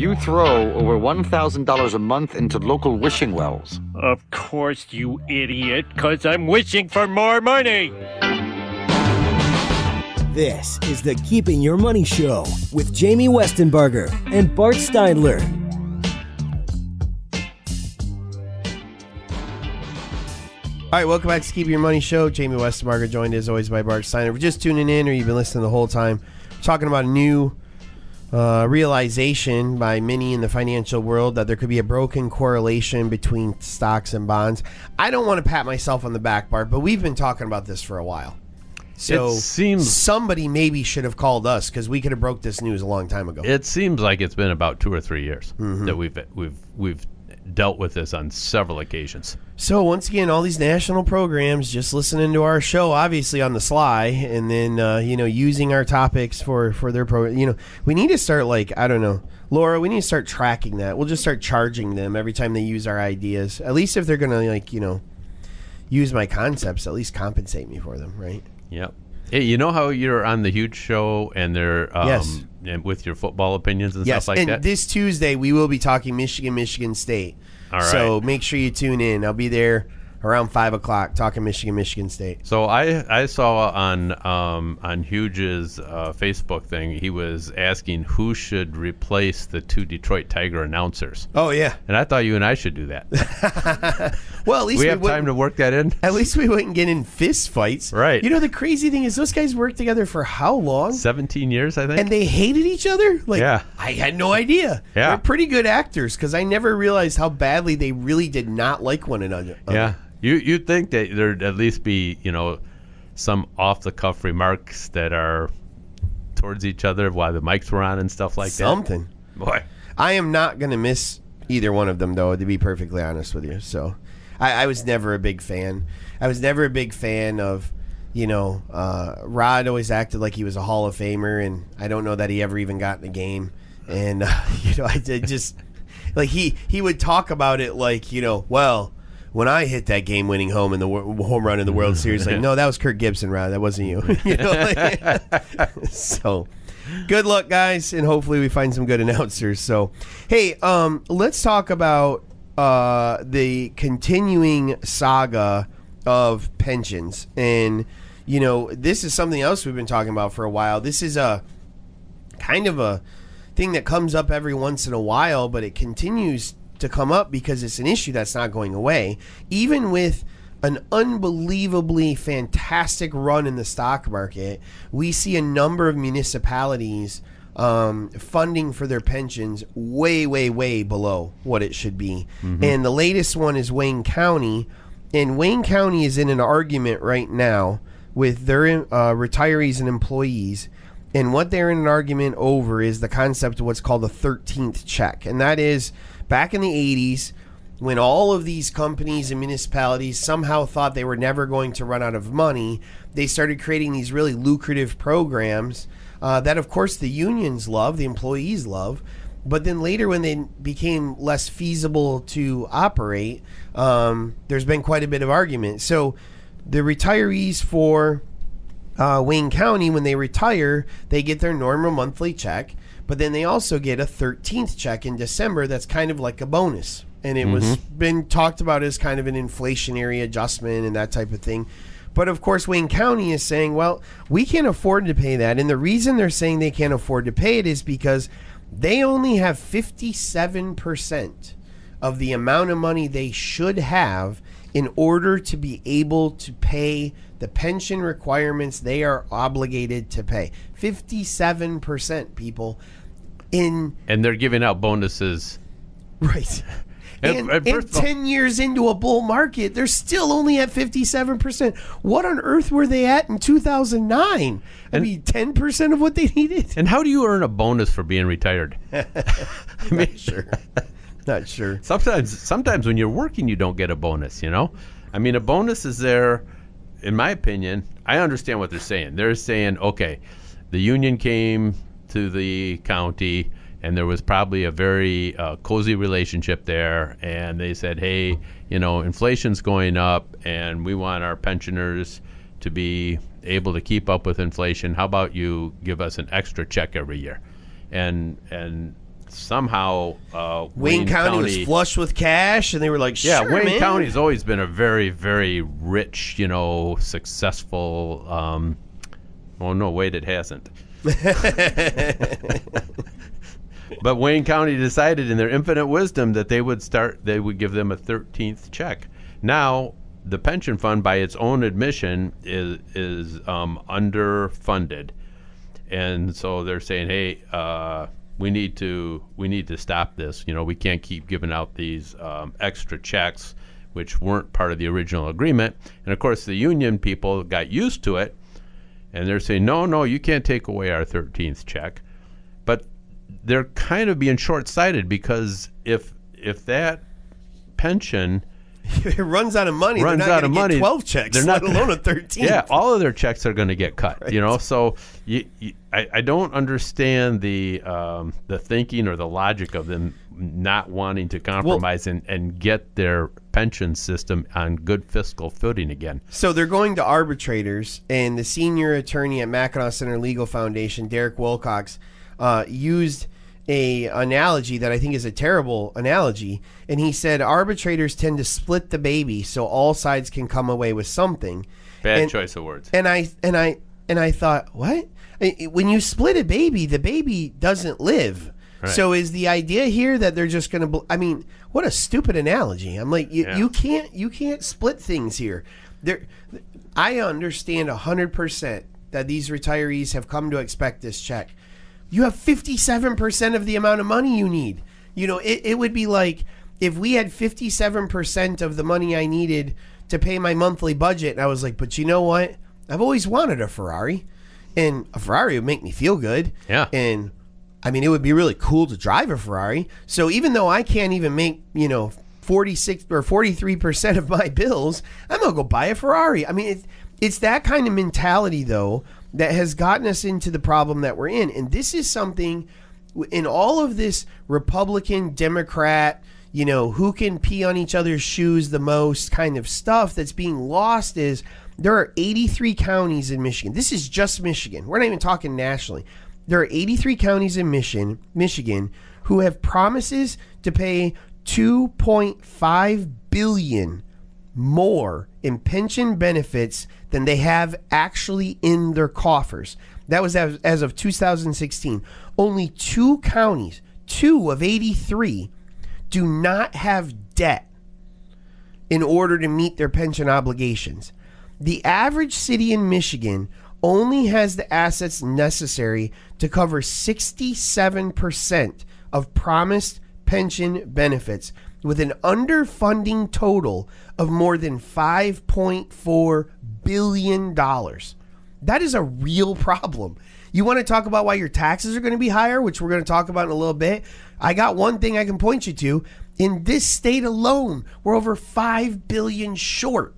You throw over $1,000 a month into local wishing wells. Of course, you idiot, because I'm wishing for more money. This is the Keeping Your Money Show with Jamie Westenbarger and Bart Steindler. All right, welcome back to Keeping Your Money Show. Jamie Westenbarger, joined as always by Bart Steindler. If you're just tuning in or you've been listening the whole time, we're talking about a new realization by many in the financial world that there could be a broken correlation between stocks and bonds. I don't want to pat myself on the back, Bart, but we've been talking about this for a while. So it seems somebody maybe should have called us because we could have broke this news a long time ago. It seems like it's been about 2 or 3 years that we've dealt with this on several occasions. So once again, all these national programs just listening to our show, obviously on the sly, and then using our topics for their program. We need to start Laura. We need to start tracking that. We'll just start charging them every time they use our ideas. At least if they're gonna use my concepts, at least compensate me for them, right? Yep. Hey, you know how you're on the Huge Show and they're yes. and with your football opinions and yes. stuff like and that? And this Tuesday we will be talking Michigan State. All right. So make sure you tune in. I'll be there around 5 o'clock talking Michigan State. So I saw on Huge's Facebook thing, he was asking who should replace the 2 Detroit Tiger announcers. Oh, yeah. And I thought you and I should do that. Well, at least we have time to work that in. At least we wouldn't get in fist fights. Right. The crazy thing is those guys worked together for how long? 17 years, I think. And they hated each other? Yeah. I had no idea. Yeah. They're pretty good actors because I never realized how badly they really did not like one another. Yeah. You'd think that there'd at least be, some off-the-cuff remarks that are towards each other while the mics were on and stuff like Something. that. Boy. I am not going to miss either one of them, though, to be perfectly honest with you. So I was never a big fan. I was never a big fan of, Rod always acted like he was a Hall of Famer, and I don't know that he ever even got in the game. And, I did just, he would talk about it like, well, when I hit that game-winning home run in the World Series, no, that was Kirk Gibson, Rod. That wasn't you. So, good luck, guys, and hopefully we find some good announcers. So, hey, let's talk about the continuing saga of pensions. And, this is something else we've been talking about for a while. This is a kind of a thing that comes up every once in a while, but it continues to come up because it's an issue that's not going away. Even with an unbelievably fantastic run in the stock market, we see a number of municipalities funding for their pensions way, way, way below what it should be. Mm-hmm. And the latest one is Wayne County. And Wayne County is in an argument right now with their retirees and employees. And what they're in an argument over is the concept of what's called the 13th check. And that is back in the 80s, when all of these companies and municipalities somehow thought they were never going to run out of money, they started creating these really lucrative programs that, of course, the unions love, the employees love. But then later, when they became less feasible to operate, there's been quite a bit of argument. So the retirees for Wayne County, when they retire, they get their normal monthly check. But then they also get a 13th check in December that's kind of like a bonus. And it was been talked about as kind of an inflationary adjustment and that type of thing. But of course, Wayne County is saying, well, we can't afford to pay that. And the reason they're saying they can't afford to pay it is because they only have 57% of the amount of money they should have in order to be able to pay the pension requirements they are obligated to pay. 57%, people. And they're giving out bonuses. Right. And 10 years into a bull market, they're still only at 57%. What on earth were they at in 2009? I mean, 10% of what they needed. And how do you earn a bonus for being retired? Not sure. Sometimes when you're working, you don't get a bonus, I mean, a bonus is there, in my opinion. I understand what they're saying. They're saying, okay, the union came to the county, and there was probably a very cozy relationship there, and they said, hey, inflation's going up, and we want our pensioners to be able to keep up with inflation. How about you give us an extra check every year? And somehow Wayne County was flush with cash, and they were like, sure, yeah, Wayne man. County's always been a very, very rich, successful. Oh no, wait, it hasn't. But Wayne County decided in their infinite wisdom that they would give them a 13th check. Now, the pension fund, by its own admission, is underfunded. And so they're saying, hey, we need to stop this. We can't keep giving out these extra checks, which weren't part of the original agreement. And of course, the union people got used to it, and they're saying, no, you can't take away our 13th check. But they're kind of being short-sighted, because if that pension it runs out of money, they're not going to get 12 checks, let alone a 13th. Yeah, all of their checks are going to get cut. Right. So I don't understand the thinking or the logic of them not wanting to compromise and get their pension system on good fiscal footing again. So they're going to arbitrators, and the senior attorney at Mackinac Center Legal Foundation, Derek Wilcox, used a analogy that I think is a terrible analogy, and he said arbitrators tend to split the baby so all sides can come away with something. Bad choice of words. And I thought, what? When you split a baby, the baby doesn't live. Right. So is the idea here that they're just going to? I mean, what a stupid analogy! I'm like, you can't split things here. I understand 100% that these retirees have come to expect this check. You have 57% of the amount of money you need. It would be like if we had 57% of the money I needed to pay my monthly budget, and I was like, but you know what? I've always wanted a Ferrari, and a Ferrari would make me feel good. Yeah. And I mean, it would be really cool to drive a Ferrari. So even though I can't even make, 46 or 43% of my bills, I'm going to go buy a Ferrari. I mean, it's that kind of mentality, though, that has gotten us into the problem that we're in. And this is something in all of this Republican, Democrat, who can pee on each other's shoes the most kind of stuff that's being lost is there are 83 counties in Michigan. This is just Michigan. We're not even talking nationally. There are 83 counties in Michigan who have promises to pay $2.5 billion more in pension benefits than they have actually in their coffers. That was as of 2016. Only 2 counties, 2 of 83, do not have debt in order to meet their pension obligations. The average city in Michigan only has the assets necessary to cover 67% of promised pension benefits, with an underfunding total of more than $5.4 billion. That is a real problem. You want to talk about why your taxes are going to be higher, which we're going to talk about in a little bit. I got one thing I can point you to. In this state alone, we're over $5 billion short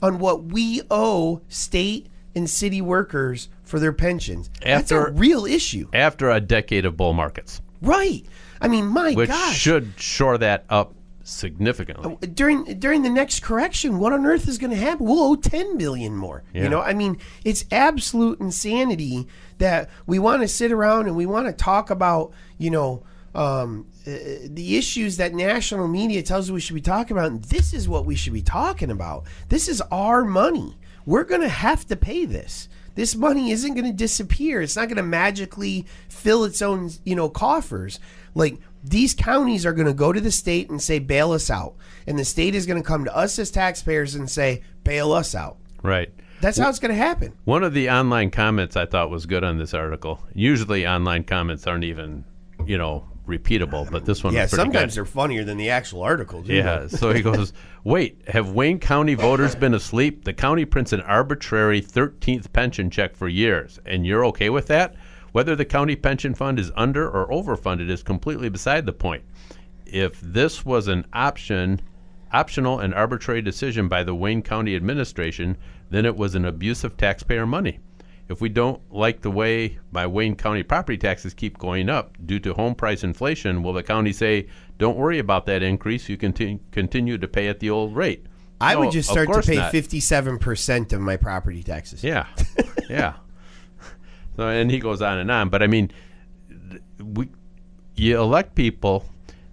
on what we owe state and city workers for their pensions. That's a real issue. After a decade of bull markets. Right. I mean, which gosh. Should shore that up significantly. During the next correction, what on earth is going to happen? We'll owe $10 billion more. Yeah. I mean, it's absolute insanity that we want to sit around and we want to talk about, the issues that national media tells us we should be talking about. And this is what we should be talking about. This is our money. We're going to have to pay this. This money isn't going to disappear. It's not going to magically fill its own, coffers. Like, these counties are going to go to the state and say, bail us out. And the state is going to come to us as taxpayers and say, bail us out. Right. That's how it's going to happen. One of the online comments I thought was good on this article. Usually online comments aren't even, repeatable, but this one was pretty sometimes good. They're funnier than the actual article. Yeah, so he goes, wait, have Wayne County voters been asleep? The county prints an arbitrary 13th pension check for years, and you're okay with that? Whether the county pension fund is under or overfunded is completely beside the point. If this was an optional and arbitrary decision by the Wayne County administration, then it was an abuse of taxpayer money. If we don't like the way my Wayne County property taxes keep going up due to home price inflation, will the county say, don't worry about that increase, you continue to pay at the old rate? I would just start to pay not. 57% of my property taxes. Yeah, yeah. So, and he goes on and on. But I mean, you elect people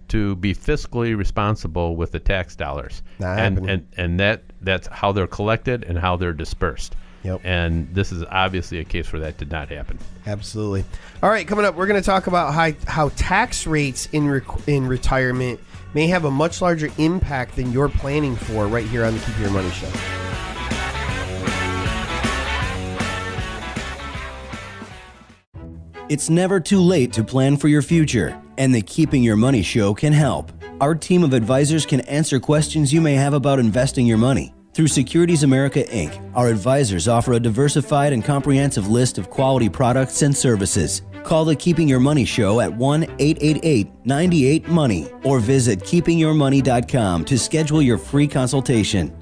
to be fiscally responsible with the tax dollars, Not and happening. that's how they're collected and how they're dispersed. Yep. And this is obviously a case where that did not happen. Absolutely. All right, coming up, we're going to talk about how tax rates in retirement may have a much larger impact than you're planning for right here on the Keep Your Money Show. It's never too late to plan for your future, and the Keeping Your Money Show can help. Our team of advisors can answer questions you may have about investing your money. Through Securities America Inc., our advisors offer a diversified and comprehensive list of quality products and services. Call the Keeping Your Money Show at 1-888-98-MONEY or visit keepingyourmoney.com to schedule your free consultation.